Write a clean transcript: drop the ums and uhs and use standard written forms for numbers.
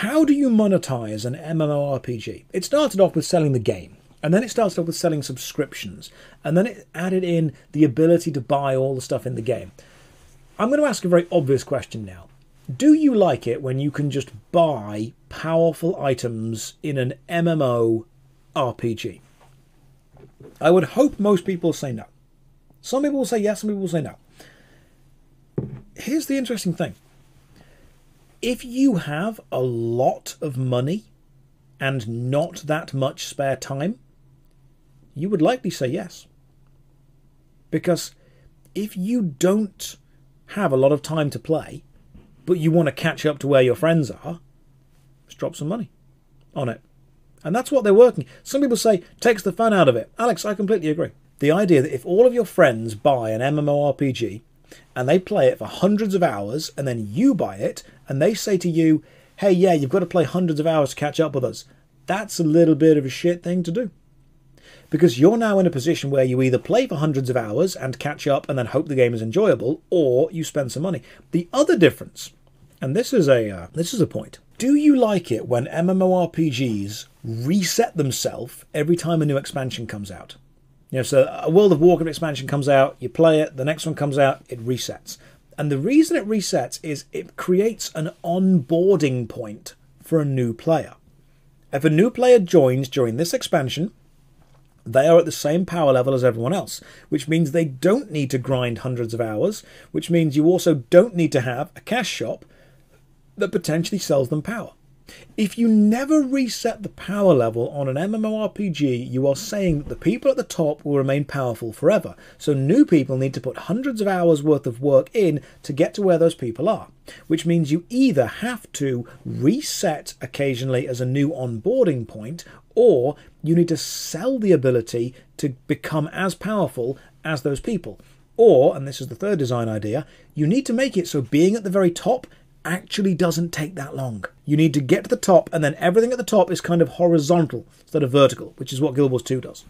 How do you monetize an MMORPG? It started off with selling the game, and then it started off with selling subscriptions, and then it added in the ability to buy all the stuff in the game. I'm going to ask a very obvious question now. Do you like it when you can just buy powerful items in an MMORPG? I would hope most people say no. Some people will say yes, some people will say no. Here's the interesting thing. If you have a lot of money and not that much spare time, you would likely say yes. Because if you don't have a lot of time to play, but you want to catch up to where your friends are, just drop some money on it. And that's what they're working. Some people say, takes the fun out of it. Alex, I completely agree. The idea that if all of your friends buy an MMORPG and they play it for hundreds of hours and then you buy it and they say to you, hey, yeah, you've got to play hundreds of hours to catch up with us, that's a little bit of a shit thing to do. Because you're now in a position where you either play for hundreds of hours and catch up and then hope the game is enjoyable, or you spend some money. The other difference, and this is a point, do you like it when MMORPGs reset themselves every time a new expansion comes out? You know, so a World of Warcraft expansion comes out, you play it, the next one comes out, it resets. And the reason it resets is it creates an onboarding point for a new player. If a new player joins during this expansion, they are at the same power level as everyone else, which means they don't need to grind hundreds of hours, which means you also don't need to have a cash shop that potentially sells them power. If you never reset the power level on an MMORPG, you are saying that the people at the top will remain powerful forever. So new people need to put hundreds of hours worth of work in to get to where those people are, which means you either have to reset occasionally as a new onboarding point, or you need to sell the ability to become as powerful as those people. Or, and this is the third design idea, you need to make it so being at the very top actually doesn't take that long. You need to get to the top and then everything at the top is kind of horizontal instead of vertical, which is what Guild Wars 2 does.